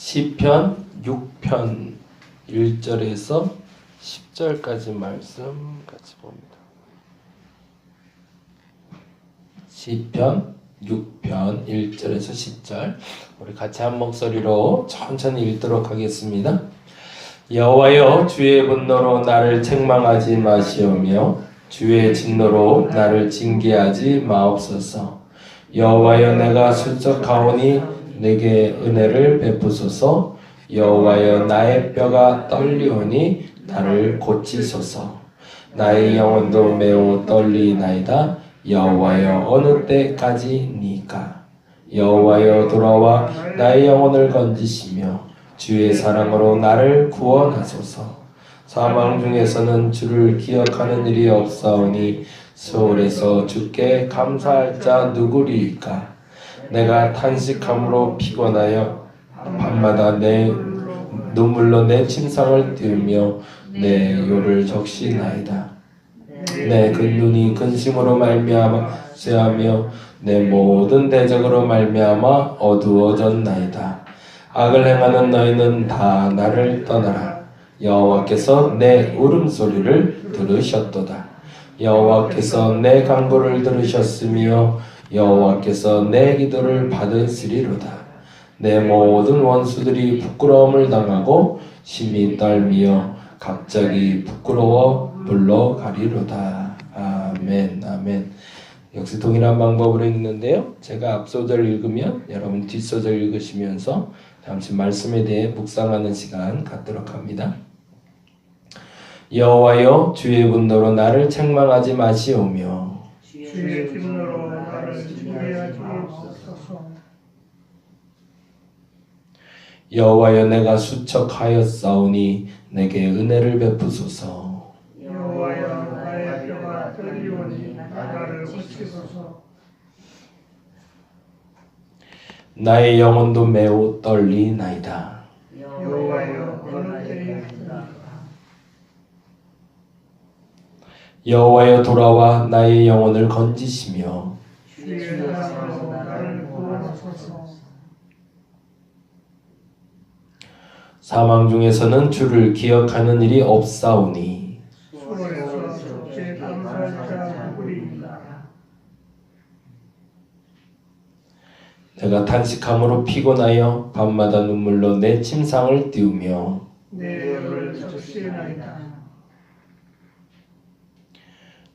시편 6편 1절에서 10절까지 말씀 같이 봅니다. 시편 6편 1절에서 10절 우리 같이 한 목소리로 천천히 읽도록 하겠습니다. 여호와여, 주의 분노로 나를 책망하지 마시오며 주의 진노로 나를 징계하지 마옵소서. 여호와여, 내가 수척하오니 내게 은혜를 베푸소서. 여호와여, 나의 뼈가 떨리오니 나를 고치소서. 나의 영혼도 매우 떨리나이다. 여호와여, 어느 때까지니까? 여호와여, 돌아와 나의 영혼을 건지시며 주의 사랑으로 나를 구원하소서. 사망 중에서는 주를 기억하는 일이 없사오니 서울에서 주께 감사할 자 누구리이까? 내가 탄식함으로 피곤하여 밤마다 내 눈물로 내 침상을 띄우며 내 요를 적시나이다. 내 그 눈이 근심으로 말미암아 쇠하며 내 모든 대적으로 말미암아 어두워졌나이다. 악을 행하는 너희는 다 나를 떠나라. 여호와께서 내 울음소리를 들으셨도다. 여호와께서 내 간구를 들으셨으며 여호와께서 내 기도를 받으시리로다. 내 모든 원수들이 부끄러움을 당하고 심히 떨미어 갑자기 부끄러워 물러가리로다. 아멘, 아멘. 역시 동일한 방법으로 읽는데요. 제가 앞소절 읽으면 여러분 뒷소절 읽으시면서 잠시 말씀에 대해 묵상하는 시간 갖도록 합니다. 여호와여, 주의 분노로 나를 책망하지 마시오며 주의 진노로 나를 징계하지 마옵소서. 여호와여, 내가 수척하였사오니 내게 은혜를 베푸소서. 여호와여, 나의 뼈가 떨리오니 나를 고치소서. 나의 영혼도 매우 떨리나이다. 여호와여, 어느 때입니까? 여호와여, 돌아와 나의 영혼을 건지시며 주의 사랑으로 나를 구원하소서. 사망 중에서는 주를 기억하는 일이 없사오니 수월에서 주께 감사할 자 누구리이까? 내가 탄식함으로 피곤하여 밤마다 눈물로 내 침상을 띄우며 내 열을 적시나이다.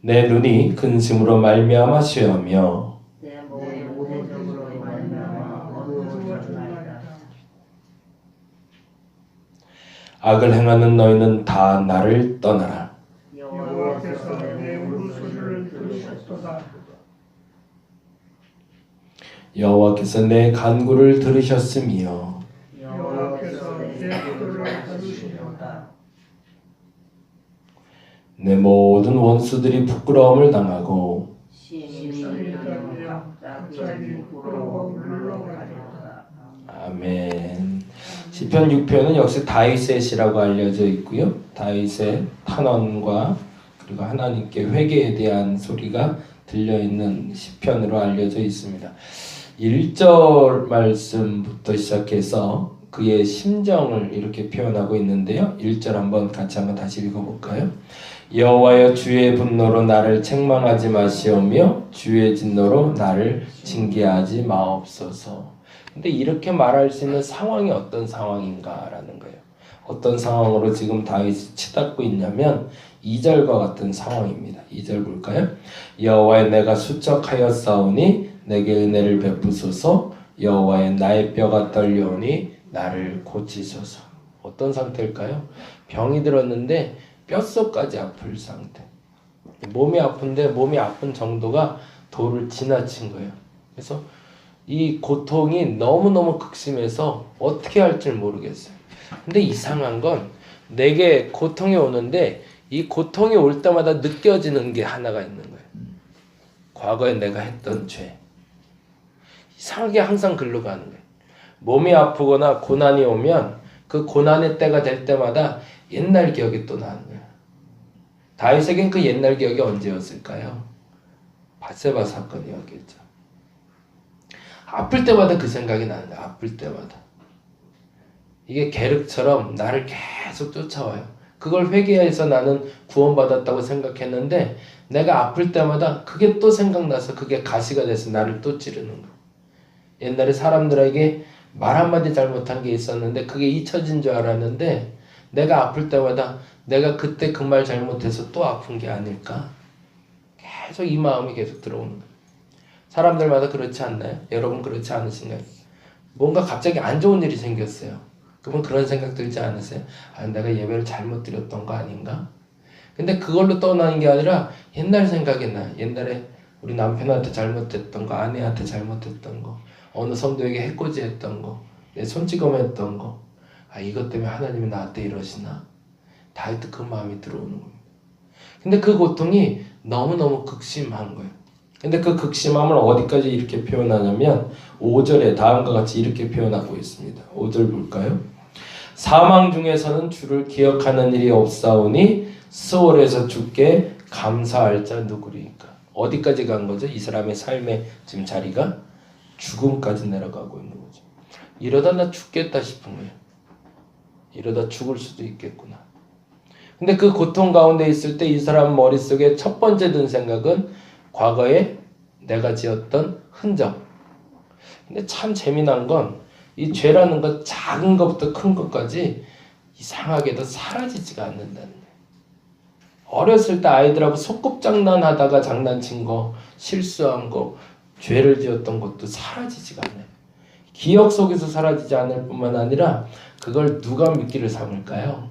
내 눈이 근심으로 말미암아 쇠하며 내 모든 적으로 말미암아 어두워졌나이다. 악을 행하는 너희는 다 나를 떠나라. 여호와께서 내 울음소리를 들으셨도다. 여호와께서 내 간구를 들으셨으며 여호와께서 내 기도를 들으시도다. 내 모든 원수들이 부끄러움을 당하고 심히 떨며 갑자기 부끄러워 물러가리로다. 아멘. 시편 6편은 역시 다윗의 시라고 알려져 있고요. 다윗의 탄원과 그리고 하나님께 회개에 대한 소리가 들려있는 시편으로 알려져 있습니다. 1절 말씀부터 시작해서 그의 심정을 이렇게 표현하고 있는데요. 1절 한번 같이 한번 다시 읽어볼까요? 여호와여, 주의 분노로 나를 책망하지 마시오며 주의 진노로 나를 징계하지 마옵소서. 근데 이렇게 말할 수 있는 상황이 어떤 상황인가라는 거예요. 어떤 상황으로 지금 다윗이 치닫고 있냐면 2절과 같은 상황입니다. 2절 볼까요? 여호와여, 내가 수척하였사오니 내게 은혜를 베푸소서. 여호와여, 나의 뼈가 떨려오니 나를 고치소서. 어떤 상태일까요? 병이 들었는데 뼛속까지 아플 상태. 몸이 아픈데 몸이 아픈 정도가 도를 지나친 거예요. 그래서 이 고통이 너무너무 극심해서 어떻게 할 줄 모르겠어요. 근데 이상한 건 내게 고통이 오는데 이 고통이 올 때마다 느껴지는 게 하나가 있는 거예요. 과거에 내가 했던 죄. 이상하게 항상 글로 가는 거예요. 몸이 아프거나 고난이 오면 그 고난의 때가 될 때마다 옛날 기억이 또 나는 거예요. 다윗에겐 그 옛날 기억이 언제였을까요? 밧세바 사건이었겠죠. 아플 때마다 그 생각이 나는 거예요. 아플 때마다. 이게 계륵처럼 나를 계속 쫓아와요. 그걸 회개해서 나는 구원받았다고 생각했는데 내가 아플 때마다 그게 또 생각나서 그게 가시가 돼서 나를 또 찌르는 거예요. 옛날에 사람들에게 말 한마디 잘못한 게 있었는데 그게 잊혀진 줄 알았는데 내가 아플 때마다 내가 그때 그 말 잘못해서 또 아픈 게 아닐까? 계속 이 마음이 계속 들어오는 거예요. 사람들마다 그렇지 않나요? 여러분 그렇지 않으신가요? 뭔가 갑자기 안 좋은 일이 생겼어요. 그러면 그런 생각 들지 않으세요? 아, 내가 예배를 잘못 드렸던 거 아닌가? 근데 그걸로 떠나는 게 아니라 옛날 생각이 나. 옛날에 우리 남편한테 잘못했던 거, 아내한테 잘못했던 거, 어느 성도에게 해코지했던 거, 내 손찌검했던 거. 아, 이것 때문에 하나님이 나한테 이러시나? 다윗도 그 마음이 들어오는 겁니다. 근데 그 고통이 너무너무 극심한 거예요. 근데 그 극심함을 어디까지 이렇게 표현하냐면 5절에 다음과 같이 이렇게 표현하고 있습니다. 5절 볼까요? 사망 중에서는 주를 기억하는 일이 없사오니 스월에서 주께 감사할 자 누구리까? 어디까지 간 거죠? 이 사람의 삶의 지금 자리가 죽음까지 내려가고 있는 거죠. 이러다 나 죽겠다 싶은 거예요. 이러다 죽을 수도 있겠구나. 근데 그 고통 가운데 있을 때 이 사람 머릿속에 첫 번째 든 생각은 과거에 내가 지었던 흔적. 근데 참 재미난 건 이 죄라는 것 작은 것부터 큰 것까지 이상하게도 사라지지가 않는다는 거예요. 어렸을 때 아이들하고 소꿉장난하다가 장난친 거, 실수한 거, 죄를 지었던 것도 사라지지가 않아요. 기억 속에서 사라지지 않을 뿐만 아니라 그걸 누가 미끼를 삼을까요?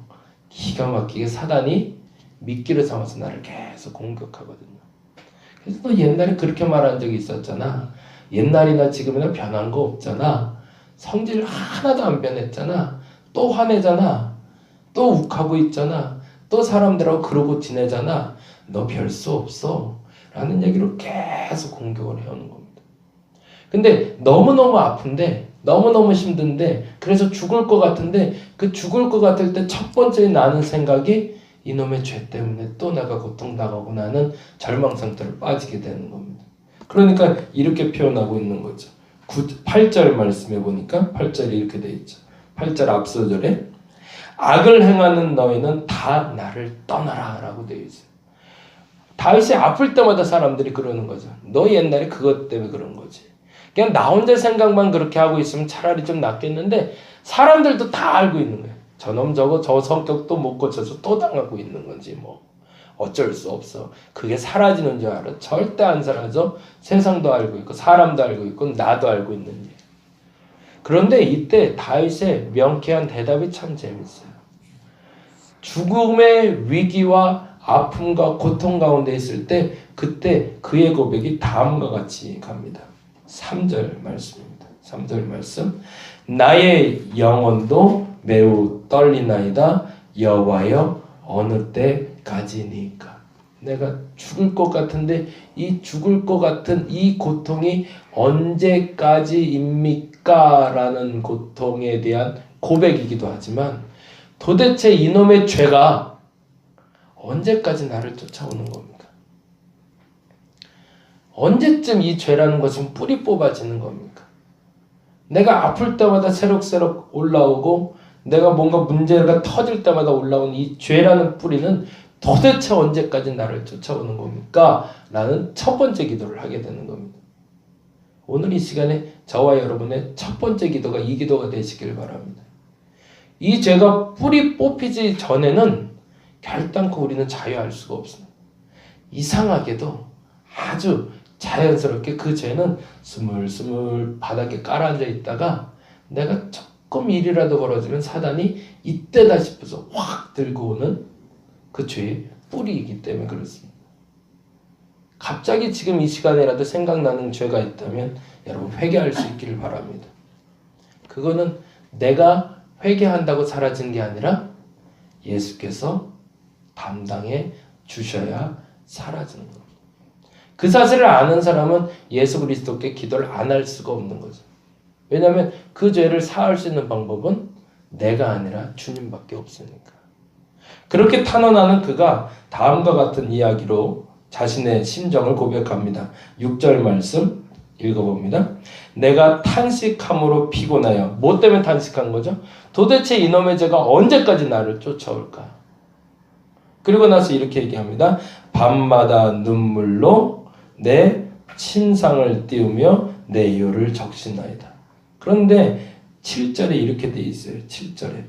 기가 막히게 사단이 미끼를 삼아서 나를 계속 공격하거든요. 그래서 너 옛날에 그렇게 말한 적이 있었잖아. 옛날이나 지금이나 변한 거 없잖아. 성질 하나도 안 변했잖아. 또 화내잖아. 또 욱하고 있잖아. 또 사람들하고 그러고 지내잖아. 너 별 수 없어. 라는 얘기로 계속 공격을 해오는 겁니다. 근데 너무너무 아픈데 너무너무 힘든데 그래서 죽을 것 같은데 그 죽을 것 같을 때 첫 번째 나는 생각이 이놈의 죄 때문에 또 내가 고통당하고 나는 절망 상태로 빠지게 되는 겁니다. 그러니까 이렇게 표현하고 있는 거죠. 8절 말씀해 보니까 8절이 이렇게 돼 있죠. 8절 앞서절에 악을 행하는 너희는 다 나를 떠나라 라고 되어 있어요. 다윗이 아플 때마다 사람들이 그러는 거죠. 너 옛날에 그것 때문에 그런 거지. 그냥 나 혼자 생각만 그렇게 하고 있으면 차라리 좀 낫겠는데 사람들도 다 알고 있는 거예요. 저놈 저거 저 성격도 못 고쳐서 또 당하고 있는 건지 뭐 어쩔 수 없어. 그게 사라지는 줄 알아. 절대 안 사라져. 세상도 알고 있고 사람도 알고 있고 나도 알고 있는 일. 그런데 이때 다윗의 명쾌한 대답이 참 재밌어요. 죽음의 위기와 아픔과 고통 가운데 있을 때 그때 그의 고백이 다음과 같이 갑니다. 3절 말씀입니다. 3절 말씀. 나의 영혼도 매우 떨리나이다. 여호와여 어느 때까지니까. 내가 죽을 것 같은데 이 죽을 것 같은 이 고통이 언제까지입니까? 라는 고통에 대한 고백이기도 하지만 도대체 이놈의 죄가 언제까지 나를 쫓아오는 겁니까? 언제쯤 이 죄라는 것은 뿌리 뽑아지는 겁니까? 내가 아플 때마다 새록새록 올라오고 내가 뭔가 문제가 터질 때마다 올라오는 이 죄라는 뿌리는 도대체 언제까지 나를 쫓아오는 겁니까? 라는 첫 번째 기도를 하게 되는 겁니다. 오늘 이 시간에 저와 여러분의 첫 번째 기도가 이 기도가 되시길 바랍니다. 이 죄가 뿌리 뽑히지 전에는 결단코 우리는 자유할 수가 없습니다. 이상하게도 아주 자연스럽게 그 죄는 스물스물 바닥에 깔아앉아 있다가 내가 조금 일이라도 벌어지면 사단이 이때다 싶어서 확 들고 오는 그 죄의 뿌리이기 때문에 그렇습니다. 갑자기 지금 이 시간에라도 생각나는 죄가 있다면 여러분 회개할 수 있기를 바랍니다. 그거는 내가 회개한다고 사라진 게 아니라 예수께서 담당해 주셔야 사라지는 겁니다. 그 사실을 아는 사람은 예수 그리스도께 기도를 안 할 수가 없는 거죠. 왜냐하면 그 죄를 사할 수 있는 방법은 내가 아니라 주님밖에 없으니까. 그렇게 탄원하는 그가 다음과 같은 이야기로 자신의 심정을 고백합니다. 6절 말씀 읽어봅니다. 내가 탄식함으로 피곤하여. 뭐 때문에 탄식한 거죠? 도대체 이놈의 죄가 언제까지 나를 쫓아올까? 그리고 나서 이렇게 얘기합니다. 밤마다 눈물로 내 침상을 띄우며 내 요를 적시나이다. 그런데 7절에 이렇게 돼 있어요. 7절에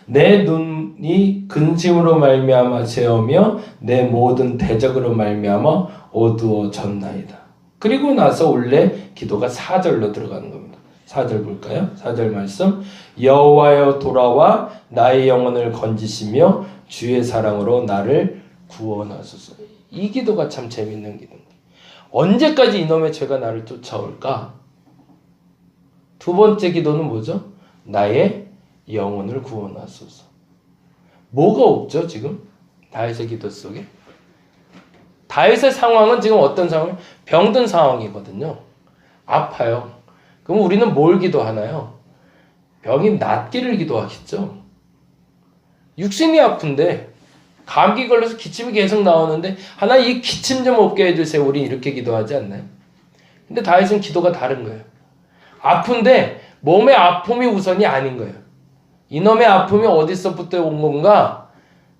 내 눈이 근심으로 말미암아 죄어며 내 모든 대적으로 말미암아 어두워졌나이다. 그리고 나서 원래 기도가 4절로 들어가는 겁니다. 4절 볼까요? 4절 말씀. 여호와여 돌아와 나의 영혼을 건지시며 주의 사랑으로 나를 구원하소서. 이 기도가 참 재밌는 기도입니다. 언제까지 이놈의 죄가 나를 쫓아올까? 두 번째 기도는 뭐죠? 나의 영혼을 구원하소서. 뭐가 없죠 지금? 다윗의 기도 속에? 다윗의 상황은 지금 어떤 상황? 병든 상황이거든요. 아파요. 그럼 우리는 뭘 기도하나요? 병이 낫기를 기도하겠죠. 육신이 아픈데 감기 걸려서 기침이 계속 나오는데 하나님 이 기침 좀 없게 해주세요. 우리 이렇게 기도하지 않나요? 근데 다윗은 기도가 다른 거예요. 아픈데 몸의 아픔이 우선이 아닌 거예요. 이놈의 아픔이 어디서부터 온 건가?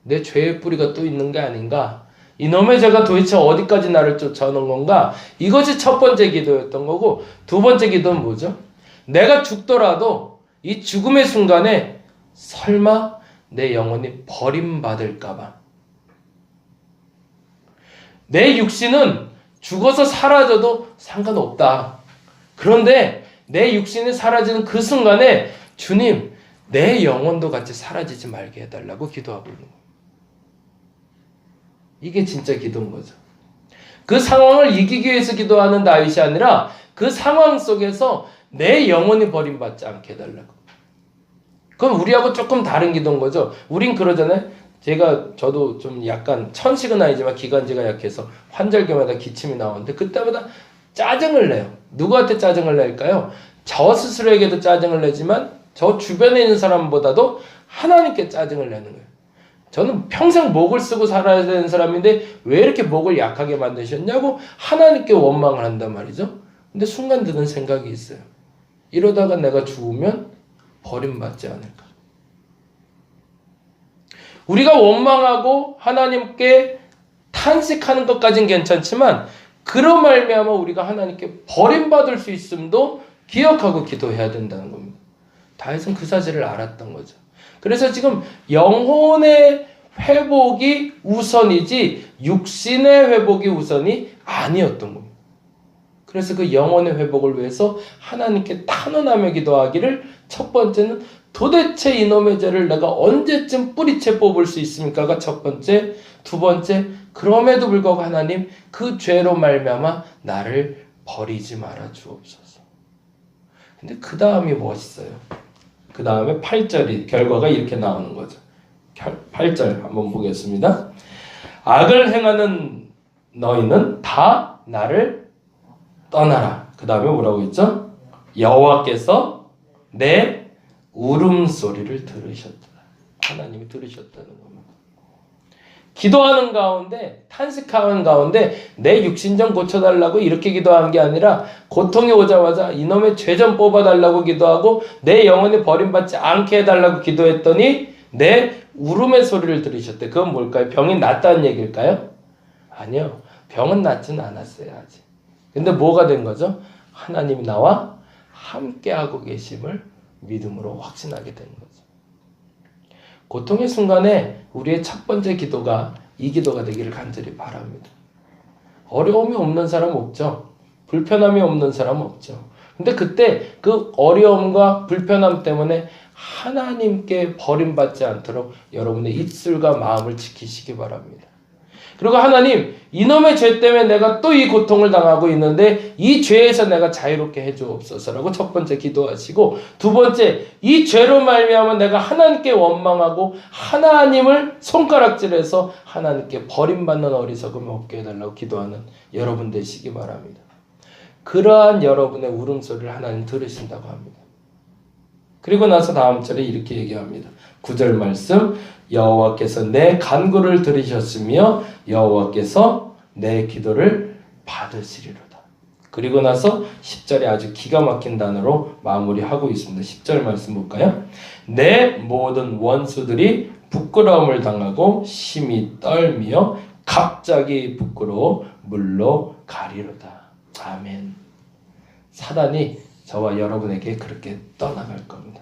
내 죄의 뿌리가 또 있는 게 아닌가? 이놈의 죄가 도대체 어디까지 나를 쫓아오는 건가? 이것이 첫 번째 기도였던 거고, 두 번째 기도는 뭐죠? 내가 죽더라도 이 죽음의 순간에 설마 내 영혼이 버림받을까 봐. 내 육신은 죽어서 사라져도 상관없다. 그런데 내 육신이 사라지는 그 순간에 주님, 내 영혼도 같이 사라지지 말게 해달라고 기도하고 있는 거예요. 이게 진짜 기도인 거죠. 그 상황을 이기기 위해서 기도하는 다윗이 아니라 그 상황 속에서 내 영혼이 버림받지 않게 해달라고. 그건 우리하고 조금 다른 기도인 거죠. 우린 그러잖아요. 저도 좀 약간 천식은 아니지만 기관지가 약해서 환절기마다 기침이 나오는데 그때마다 짜증을 내요. 누구한테 짜증을 낼까요? 저 스스로에게도 짜증을 내지만 저 주변에 있는 사람보다도 하나님께 짜증을 내는 거예요. 저는 평생 목을 쓰고 살아야 되는 사람인데 왜 이렇게 목을 약하게 만드셨냐고 하나님께 원망을 한단 말이죠. 근데 순간 드는 생각이 있어요. 이러다가 내가 죽으면 버림받지 않을까. 우리가 원망하고 하나님께 탄식하는 것까진 괜찮지만 그런 말미암아 우리가 하나님께 버림받을 수 있음도 기억하고 기도해야 된다는 겁니다. 다윗은 그 사실을 알았던 거죠. 그래서 지금 영혼의 회복이 우선이지 육신의 회복이 우선이 아니었던 겁니다. 그래서 그 영혼의 회복을 위해서 하나님께 탄원하며 기도하기를 첫 번째는 도대체 이놈의 죄를 내가 언제쯤 뿌리채 뽑을 수 있습니까가 첫 번째. 두 번째, 그럼에도 불구하고 하나님 그 죄로 말미암아 나를 버리지 말아 주옵소서. 근데 그 다음이 멋있어요. 그 다음에 8절이 결과가 이렇게 나오는 거죠. 8절 한번 보겠습니다. 악을 행하는 너희는 다 나를 떠나라. 그 다음에 뭐라고 했죠? 여호와께서 내 울음소리를 들으셨다. 하나님이 들으셨다는 겁니다. 기도하는 가운데, 탄식하는 가운데 내 육신 좀 고쳐달라고 이렇게 기도한 게 아니라 고통이 오자마자 이놈의 죄 좀 뽑아달라고 기도하고 내 영혼이 버림받지 않게 해달라고 기도했더니 내 울음의 소리를 들으셨대. 그건 뭘까요? 병이 낫다는 얘기일까요? 아니요. 병은 낫지는 않았어요. 아직. 근데 뭐가 된 거죠? 하나님이 나와 함께하고 계심을 믿음으로 확신하게 된 거죠. 고통의 순간에 우리의 첫 번째 기도가 이 기도가 되기를 간절히 바랍니다. 어려움이 없는 사람 없죠. 불편함이 없는 사람 없죠. 근데 그때 그 어려움과 불편함 때문에 하나님께 버림받지 않도록 여러분의 입술과 마음을 지키시기 바랍니다. 그리고 하나님, 이놈의 죄 때문에 내가 또 이 고통을 당하고 있는데 이 죄에서 내가 자유롭게 해주옵소서라고 첫 번째 기도하시고, 두 번째, 이 죄로 말미암아 내가 하나님께 원망하고 하나님을 손가락질해서 하나님께 버림받는 어리석음이 없게 해달라고 기도하는 여러분 되시기 바랍니다. 그러한 여러분의 울음소리를 하나님 들으신다고 합니다. 그리고 나서 다음 절에 이렇게 얘기합니다. 9절 말씀, 여호와께서 내 간구를 들으셨으며 여호와께서 내 기도를 받으시리로다. 그리고 나서 10절에 아주 기가 막힌 단어로 마무리하고 있습니다. 10절 말씀 볼까요? 내 모든 원수들이 부끄러움을 당하고 심히 떨며 갑자기 부끄러워 물러가리로다. 아멘. 사단이 저와 여러분에게 그렇게 떠나갈 겁니다.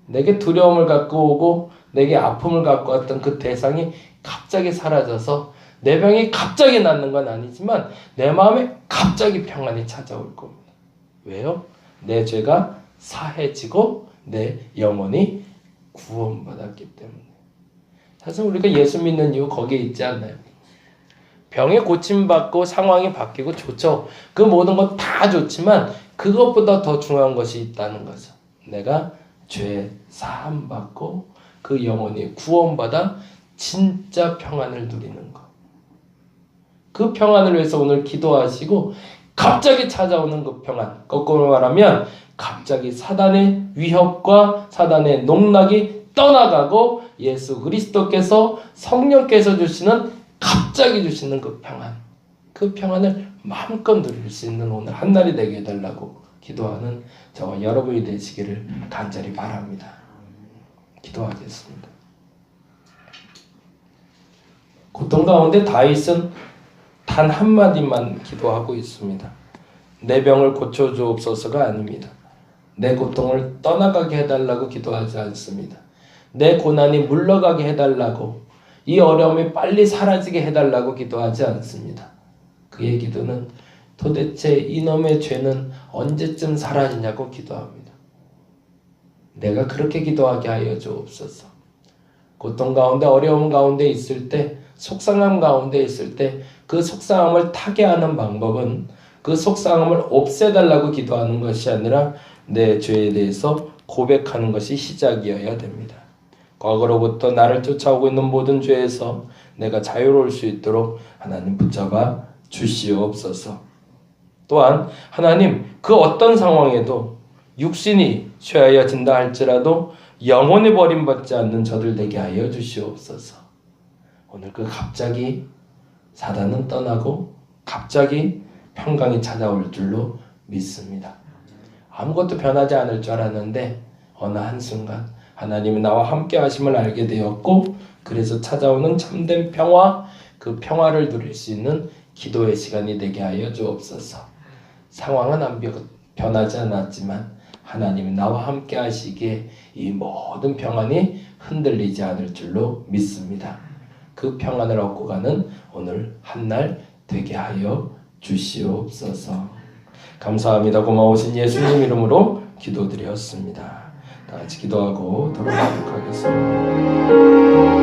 내게 두려움을 갖고 오고 내게 아픔을 갖고 왔던 그 대상이 갑자기 사라져서 내 병이 갑자기 낫는 건 아니지만 내 마음에 갑자기 평안이 찾아올 겁니다. 왜요? 내 죄가 사해지고 내 영혼이 구원받았기 때문에. 사실 우리가 예수 믿는 이유 거기에 있지 않나요? 병에 고침받고 상황이 바뀌고 좋죠. 그 모든 건 다 좋지만 그것보다 더 중요한 것이 있다는 거죠. 내가 죄 사함 받고 그 영혼이 구원받아 진짜 평안을 누리는 것. 그 평안을 위해서 오늘 기도하시고 갑자기 찾아오는 그 평안. 거꾸로 말하면 갑자기 사단의 위협과 사단의 농락이 떠나가고 예수 그리스도께서 성령께서 주시는 갑자기 주시는 그 평안. 그 평안을 마음껏 누릴 수 있는 오늘 한날이 되게 해달라고 기도하는 저와 여러분이 되시기를 간절히 바랍니다. 기도하겠습니다. 고통 가운데 다윗은 단 한마디만 기도하고 있습니다. 내 병을 고쳐주옵소서가 아닙니다. 내 고통을 떠나가게 해달라고 기도하지 않습니다. 내 고난이 물러가게 해달라고, 이 어려움이 빨리 사라지게 해달라고 기도하지 않습니다. 그의 기도는 도대체 이놈의 죄는 언제쯤 사라지냐고 기도합니다. 내가 그렇게 기도하게 하여 주옵소서. 고통 가운데 어려움 가운데 있을 때, 속상함 가운데 있을 때 그 속상함을 타게 하는 방법은 그 속상함을 없애달라고 기도하는 것이 아니라 내 죄에 대해서 고백하는 것이 시작이어야 됩니다. 과거로부터 나를 쫓아오고 있는 모든 죄에서 내가 자유로울 수 있도록 하나님 붙잡아 주시옵소서. 또한 하나님, 그 어떤 상황에도 육신이 쇠하여진다 할지라도 영혼이 버림받지 않는 저들 되게 하여 주시옵소서. 오늘 그 갑자기 사단은 떠나고 갑자기 평강이 찾아올 줄로 믿습니다. 아무것도 변하지 않을 줄 알았는데 어느 한순간 하나님이 나와 함께 하심을 알게 되었고, 그래서 찾아오는 참된 평화, 그 평화를 누릴 수 있는 기도의 시간이 되게 하여 주옵소서. 상황은 안 변하지 않았지만 하나님이 나와 함께 하시기에 이 모든 평안이 흔들리지 않을 줄로 믿습니다. 그 평안을 얻고 가는 오늘 한날 되게 하여 주시옵소서. 감사합니다. 고마우신 예수님 이름으로 기도드렸습니다. 다 같이 기도하고 돌아가도록 하겠습니다.